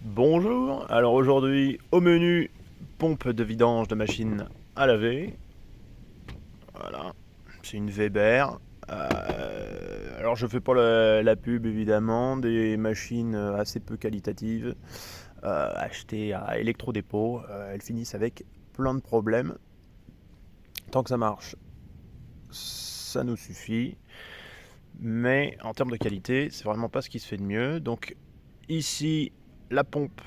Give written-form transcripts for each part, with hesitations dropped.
Bonjour, alors aujourd'hui au menu pompe de vidange de machine à laver. Voilà, c'est une Weber. Alors je fais pas la pub évidemment, des machines assez peu qualitatives, achetées à électrodépôt. Elles finissent avec plein de problèmes. Tant que ça marche, ça nous suffit. Mais en termes de qualité, c'est vraiment pas ce qui se fait de mieux. Donc ici, la pompe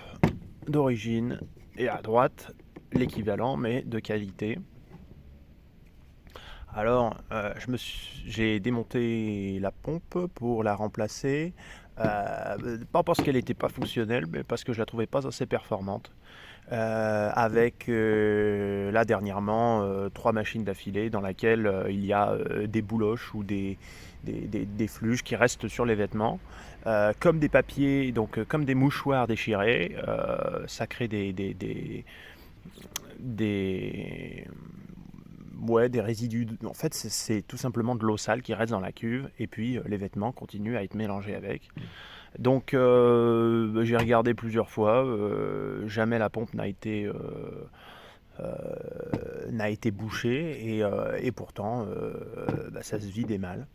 d'origine et à droite, l'équivalent mais de qualité. Alors, j'ai démonté la pompe pour la remplacer, pas parce qu'elle n'était pas fonctionnelle, mais parce que je la trouvais pas assez performante. Avec là dernièrement 3 machines d'affilée dans laquelle il y a des bouloches ou des fluges qui restent sur les vêtements, comme des papiers, donc comme des mouchoirs déchirés. Ça crée des ouais, des résidus. En fait, c'est tout simplement de l'eau sale qui reste dans la cuve et puis les vêtements continuent à être mélangés avec. Donc j'ai regardé plusieurs fois, jamais la pompe n'a été bouchée et pourtant ça se vide mal.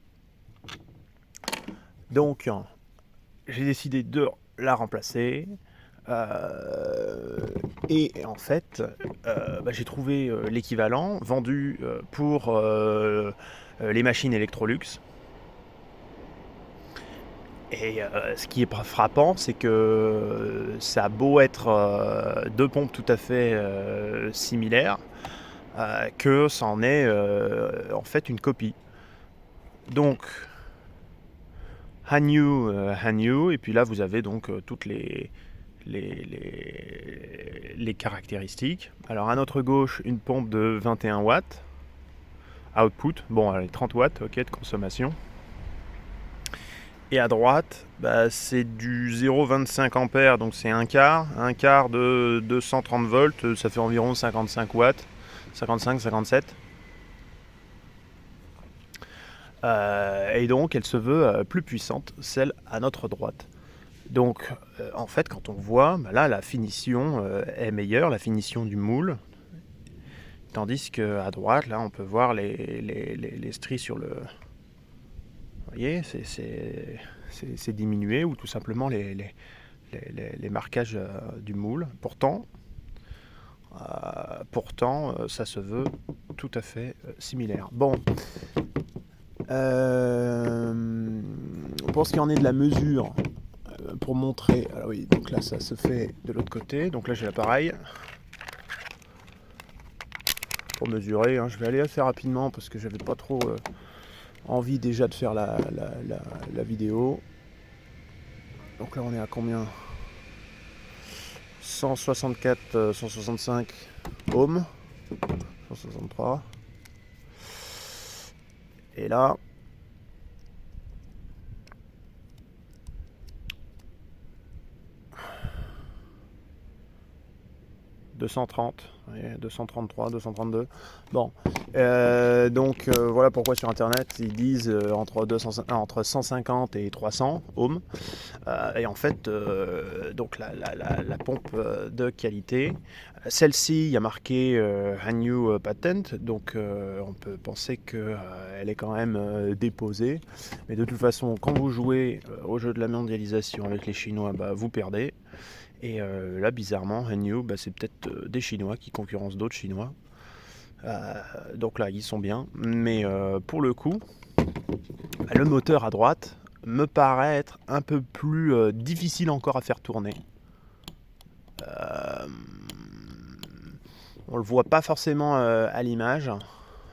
Donc j'ai décidé de la remplacer. Et en fait, j'ai trouvé l'équivalent vendu pour les machines Electrolux. Et ce qui est frappant, c'est que ça a beau être deux pompes tout à fait similaires, que c'en est en fait une copie. Donc, Hanyu, et puis là vous avez donc toutes les caractéristiques. Alors à notre gauche, une pompe de 21 watts, output, bon allez, 30 watts, ok, de consommation. Et à droite, c'est du 0,25 ampères, donc c'est un quart de 230 volts, ça fait environ 55 watts, 55-57. Et donc elle se veut plus puissante, celle à notre droite. Donc en fait quand on voit, là la finition est meilleure, la finition du moule, tandis qu'à droite, là on peut voir les stries sur le... Vous voyez, c'est diminué, ou tout simplement les marquages du moule. Pourtant, ça se veut tout à fait similaire. Bon, pour ce qui en est de la mesure, pour montrer, alors oui, donc là ça se fait de l'autre côté, donc là j'ai l'appareil pour mesurer, hein. Je vais aller assez rapidement parce que j'avais pas trop envie déjà de faire la vidéo. Donc là on est à combien? 164, 165 ohms, 163. Et là, 230, 233, 232. Bon, donc voilà pourquoi sur internet ils disent entre 150 et 300 ohms. Et en fait, donc la pompe de qualité, celle-ci, il y a marqué Hanyu Patent, donc on peut penser qu'elle est quand même déposée. Mais de toute façon, quand vous jouez au jeu de la mondialisation avec les Chinois, vous perdez. Et là, bizarrement, Hanyu, c'est peut-être des Chinois qui concurrencent d'autres Chinois. Donc là, ils sont bien. Mais pour le coup, le moteur à droite me paraît être un peu plus difficile encore à faire tourner. On le voit pas forcément à l'image,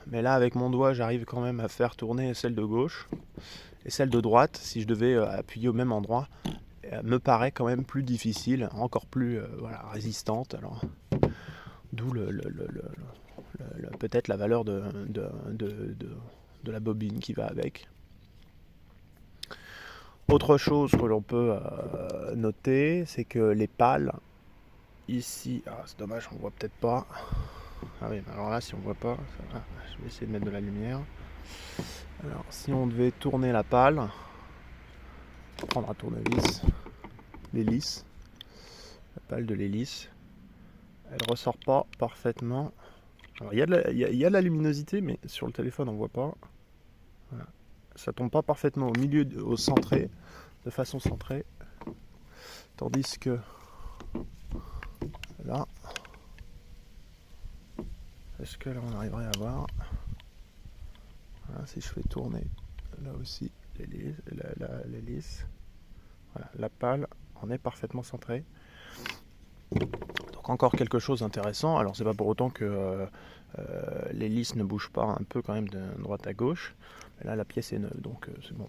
mais là avec mon doigt j'arrive quand même à faire tourner celle de gauche. Et celle de droite, si je devais appuyer au même endroit, me paraît quand même plus difficile, encore plus résistante. Alors, d'où peut-être la valeur de la bobine qui va avec. Autre chose que l'on peut noter, c'est que les pales, ici, c'est dommage, on voit peut-être pas. Ah oui, alors là, si on voit pas, je vais essayer de mettre de la lumière. Alors, si on devait tourner la pale, prendre un tournevis, l'hélice, pale de l'hélice. Elle ressort pas parfaitement. Alors il y a de la luminosité, mais sur le téléphone on voit pas. Voilà. Ça tombe pas parfaitement au milieu, au centré, de façon centrée. Tandis que là, est-ce que là on arriverait à voir? Voilà, si je fais tourner là aussi l'hélice, voilà, la pale en est parfaitement centrée. Donc encore quelque chose d'intéressant. Alors c'est pas pour autant que l'hélice ne bouge pas un peu quand même de droite à gauche. Mais là la pièce est neuve, donc c'est bon,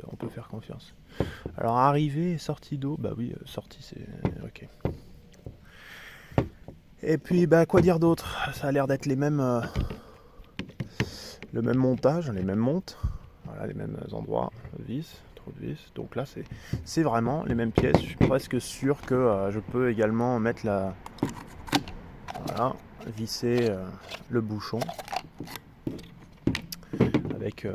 on peut faire confiance. Alors arrivée et sortie d'eau, bah oui, sortie c'est ok. Et puis bah quoi dire d'autre? Ça a l'air d'être les mêmes, le même montage, les mêmes montes, voilà, les mêmes endroits, vis, trou de vis. Donc là c'est vraiment les mêmes pièces. Je suis presque sûr que je peux également mettre la, voilà, visser le bouchon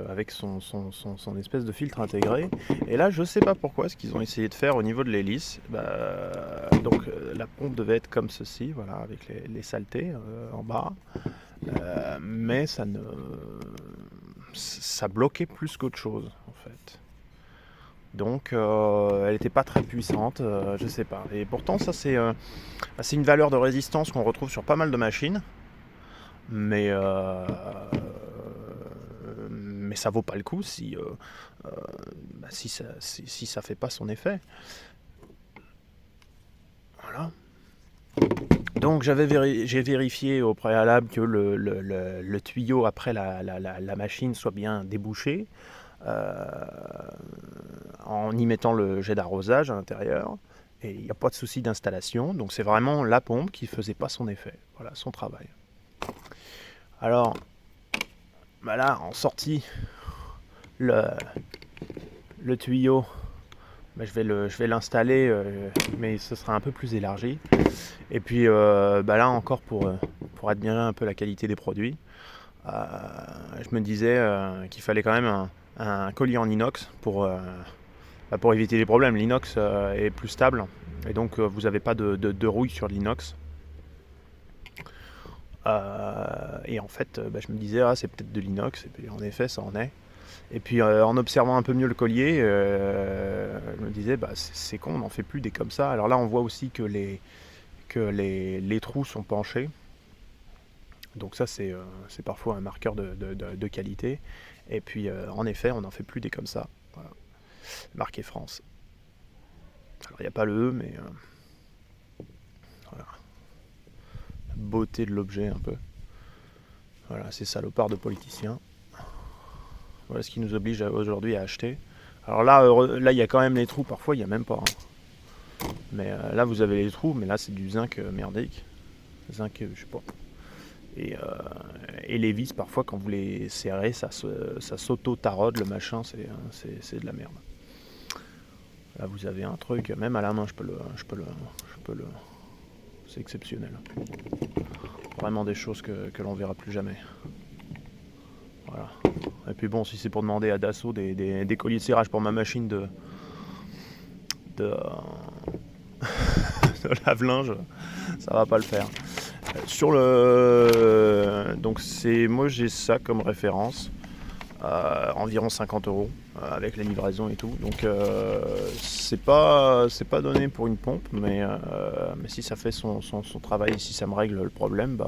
avec son espèce de filtre intégré. Et là, je sais pas pourquoi, ce qu'ils ont essayé de faire au niveau de l'hélice. Donc la pompe devait être comme ceci, voilà, avec les saletés en bas. Mais ça bloquait plus qu'autre chose, en fait. Donc elle n'était pas très puissante, je sais pas. Et pourtant, ça c'est une valeur de résistance qu'on retrouve sur pas mal de machines. Mais ça vaut pas le coup si ça fait pas son effet. Voilà. Donc j'ai vérifié au préalable que le tuyau après la machine soit bien débouché en y mettant le jet d'arrosage à l'intérieur. Et il n'y a pas de souci d'installation. Donc c'est vraiment la pompe qui faisait pas son effet. Voilà, son travail. Alors, bah là, en sortie, le tuyau, bah je vais l'installer, mais ce sera un peu plus élargi. Et puis bah là encore pour admirer un peu la qualité des produits, je me disais qu'il fallait quand même un collier en inox pour éviter les problèmes. L'inox est plus stable et donc vous n'avez pas de rouille sur l'inox. Et en fait, je me disais, c'est peut-être de l'inox, et puis en effet, ça en est. Et puis en observant un peu mieux le collier, je me disais, c'est con, on n'en fait plus des comme ça. Alors là, on voit aussi que les trous sont penchés. Donc ça, c'est parfois un marqueur de qualité. Et puis, en effet, on n'en fait plus des comme ça. Voilà. Marqué France. Alors, il n'y a pas le E, mais voilà. La beauté de l'objet, un peu. Voilà, ces salopards de politiciens. Voilà ce qui nous oblige aujourd'hui à acheter. Alors là, il y a quand même les trous. Parfois, il n'y a même pas. Mais là, vous avez les trous, mais là, c'est du zinc merdique. Zinc, je sais pas. Et les vis, parfois, quand vous les serrez, ça s'auto-taraude, le machin, c'est de la merde. Là, vous avez un truc, même à la main, je peux le. C'est exceptionnel. Vraiment des choses que l'on verra plus jamais. Voilà. Et puis bon, si c'est pour demander à Dassault des colliers de serrage pour ma machine de lave-linge, ça va pas le faire. Sur le. Donc moi j'ai ça comme référence. Environ 50 € avec la livraison et tout. Donc c'est pas donné pour une pompe, mais si ça fait son travail et si ça me règle le problème,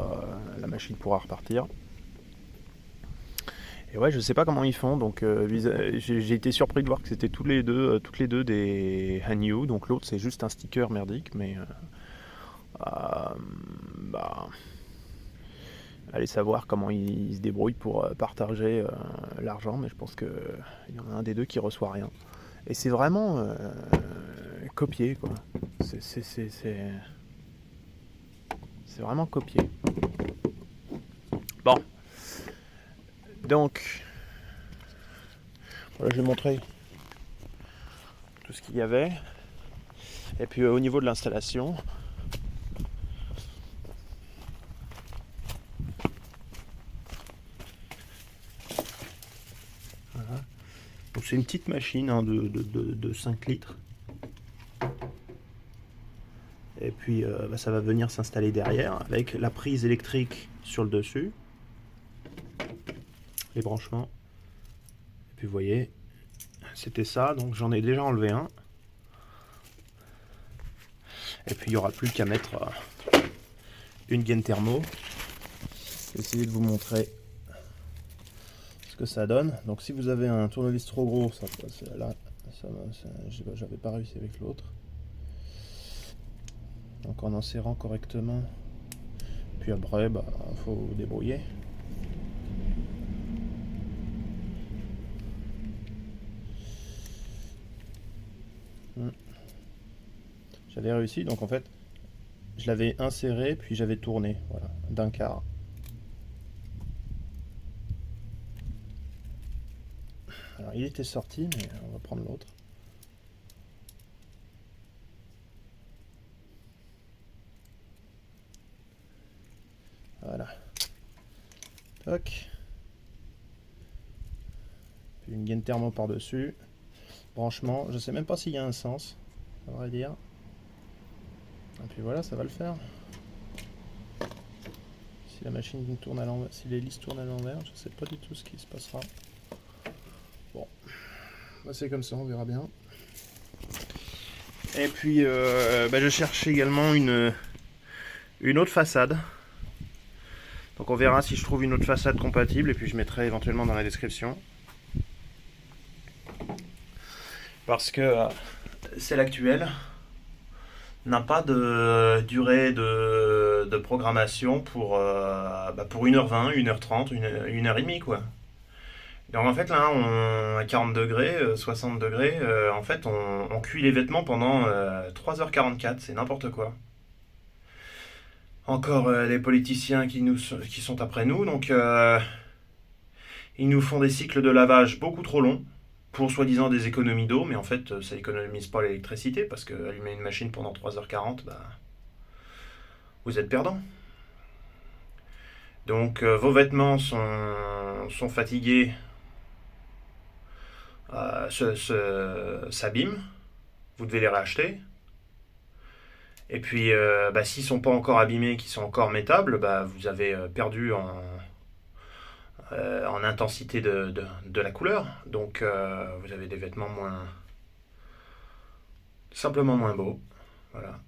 la machine pourra repartir. Et ouais, je sais pas comment ils font, donc j'ai été surpris de voir que c'était toutes les deux des Hanyu, donc l'autre c'est juste un sticker merdique, mais allez savoir comment ils se débrouillent pour partager l'argent, mais je pense qu'il y en a un des deux qui reçoit rien. Et c'est vraiment copié, quoi. C'est vraiment copié. Bon. Donc, voilà, je vais montrer tout ce qu'il y avait. Et puis au niveau de l'installation, voilà. Donc c'est une petite machine de 5 litres. Et puis ça va venir s'installer derrière avec la prise électrique sur le dessus, les branchements. Et puis vous voyez, c'était ça, donc j'en ai déjà enlevé un. Et puis il n'y aura plus qu'à mettre une gaine thermo. Je vais essayer de vous montrer ce que ça donne. Donc si vous avez un tournevis trop gros, ça passe là. J'avais pas réussi avec l'autre. Donc en insérant correctement. Puis après, faut vous débrouiller. J'avais réussi, donc en fait, je l'avais inséré, puis j'avais tourné, voilà, d'un quart. Alors il était sorti, mais on va prendre l'autre. Voilà. Toc. Puis une gaine thermo par-dessus. Branchement, je sais même pas s'il y a un sens, à vrai dire. Et puis voilà, ça va le faire. Si la machine tourne à l'envers, si l'hélice tourne à l'envers, je sais pas du tout ce qui se passera. Bon, c'est comme ça, on verra bien. Et puis, je cherche également une autre façade. Donc on verra si je trouve une autre façade compatible, et puis je mettrai éventuellement dans la description. Parce que celle actuelle n'a pas de durée de programmation pour 1h20, 1h30, 1h30 quoi. Donc en fait là, à 40 degrés, 60 degrés, en fait on cuit les vêtements pendant 3h44, c'est n'importe quoi. Encore les politiciens qui sont après nous, donc ils nous font des cycles de lavage beaucoup trop longs pour soi-disant des économies d'eau, mais en fait ça économise pas l'électricité parce que allumer une machine pendant 3h40, vous êtes perdant. Donc vos vêtements sont fatigués, s'abîment, vous devez les racheter. Et puis s'ils ne sont pas encore abîmés, qu'ils sont encore métables, vous avez perdu en intensité de la couleur. Donc vous avez des vêtements simplement moins beaux. Voilà.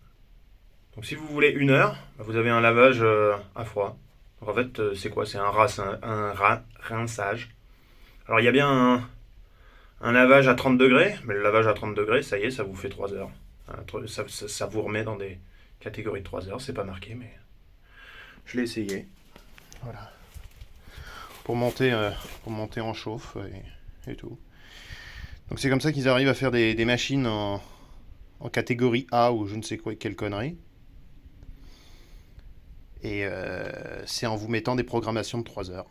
Donc si vous voulez 1 heure, vous avez un lavage à froid. Donc en fait, c'est quoi? C'est un rinçage. Alors il y a bien un lavage à 30 degrés, mais le lavage à 30 degrés, ça y est, ça vous fait 3 heures. Ça vous remet dans des catégories de 3 heures, c'est pas marqué, mais je l'ai essayé. Voilà. Pour monter en chauffe et tout. Donc c'est comme ça qu'ils arrivent à faire des machines en catégorie A ou je ne sais quoi, quelle connerie. Et c'est en vous mettant des programmations de 3 heures.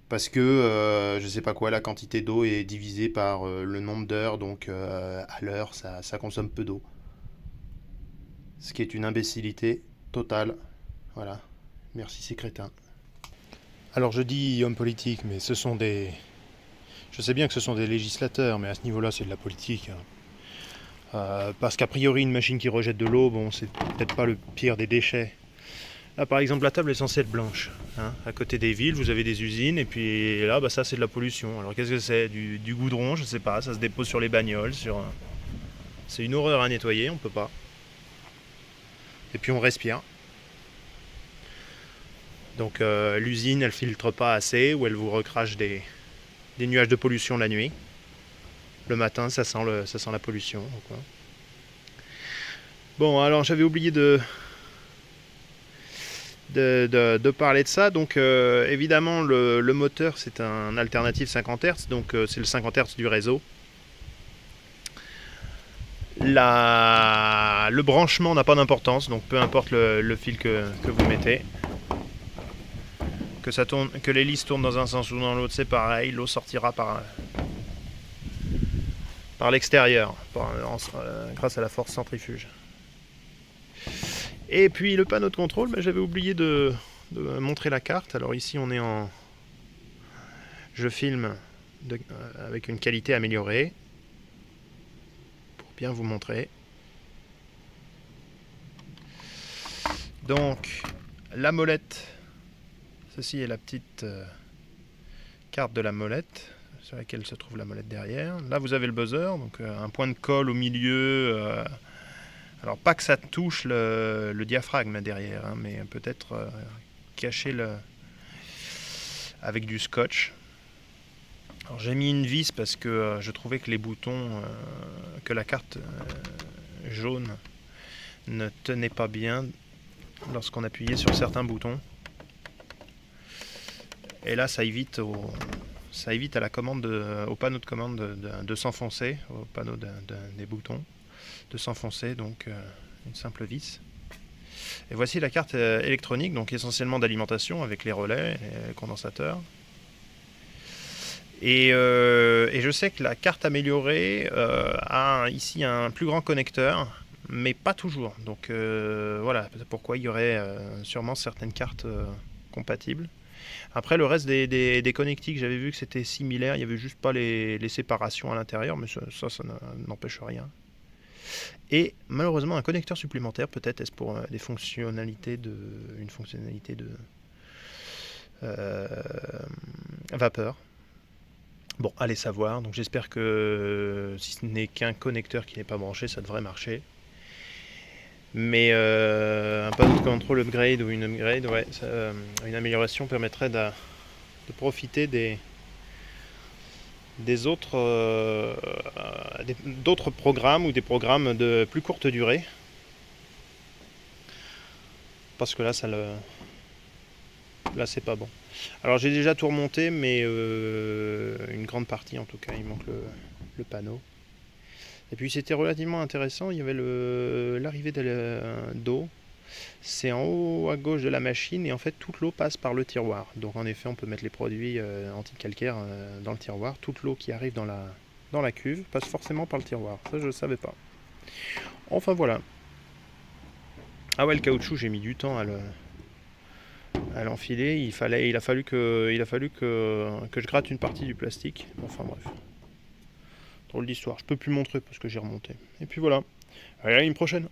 Parce que je sais pas quoi, la quantité d'eau est divisée par le nombre d'heures, donc à l'heure ça consomme peu d'eau. Ce qui est une imbécilité totale. Voilà. Merci ces crétins. Alors je dis hommes politiques, mais ce sont des... Je sais bien que ce sont des législateurs, mais à ce niveau-là c'est de la politique. Parce qu'a priori une machine qui rejette de l'eau, bon c'est peut-être pas le pire des déchets. Là par exemple la table est censée être blanche. À côté des villes vous avez des usines et puis là ça c'est de la pollution. Alors qu'est-ce que c'est? Du goudron, je sais pas, ça se dépose sur les bagnoles, c'est une horreur à nettoyer, on peut pas. Et puis on respire. Donc l'usine elle filtre pas assez ou elle vous recrache des nuages de pollution la nuit. Le matin ça sent la pollution. Quoi. Bon alors j'avais oublié de parler de ça. Donc évidemment le moteur c'est un alternatif 50 Hz, donc c'est le 50 Hz du réseau. Le branchement n'a pas d'importance, donc peu importe le fil que vous mettez. Que l'hélice tourne dans un sens ou dans l'autre, c'est pareil, l'eau sortira par l'extérieur, grâce à la force centrifuge. Et puis le panneau de contrôle, j'avais oublié de montrer la carte. Alors ici on est je filme avec une qualité améliorée pour bien vous montrer. Donc la molette, ceci est la petite carte de la molette sur laquelle se trouve la molette derrière. Là vous avez le buzzer, donc un point de colle au milieu. Alors pas que ça touche le diaphragme derrière, hein, mais peut-être cacher avec du scotch. Alors j'ai mis une vis parce que je trouvais que les boutons, que la carte jaune ne tenait pas bien lorsqu'on appuyait sur certains boutons. Et là ça évite à la commande au panneau de commande de s'enfoncer, au panneau des boutons, de s'enfoncer, donc une simple vis. Et voici la carte électronique, donc essentiellement d'alimentation avec les relais et les condensateurs. Et je sais que la carte améliorée a ici un plus grand connecteur, mais pas toujours. Donc voilà, pourquoi il y aurait sûrement certaines cartes compatibles. Après, le reste des connectiques, j'avais vu que c'était similaire. Il n'y avait juste pas les séparations à l'intérieur, mais ça n'empêche rien. Et malheureusement, un connecteur supplémentaire, peut-être est-ce pour une fonctionnalité de vapeur. Bon, allez savoir. Donc j'espère que si ce n'est qu'un connecteur qui n'est pas branché, ça devrait marcher. Mais un panneau de contrôle upgrade ou une upgrade, ouais, une amélioration permettrait de profiter d'autres programmes ou des programmes de plus courte durée. Parce que là, là c'est pas bon. Alors j'ai déjà tout remonté, mais une grande partie en tout cas, il manque le panneau. Et puis c'était relativement intéressant, il y avait l'arrivée d'eau. C'est en haut à gauche de la machine et en fait toute l'eau passe par le tiroir. Donc en effet on peut mettre les produits anti-calcaires dans le tiroir. Toute l'eau qui arrive dans la cuve passe forcément par le tiroir. Ça je ne savais pas. Enfin voilà. Ah ouais, le caoutchouc j'ai mis du temps à l'enfiler. Il a fallu que je gratte une partie du plastique. Enfin bref. Drôle d'histoire. Je peux plus montrer parce que j'ai remonté. Et puis voilà. Allez, à une prochaine.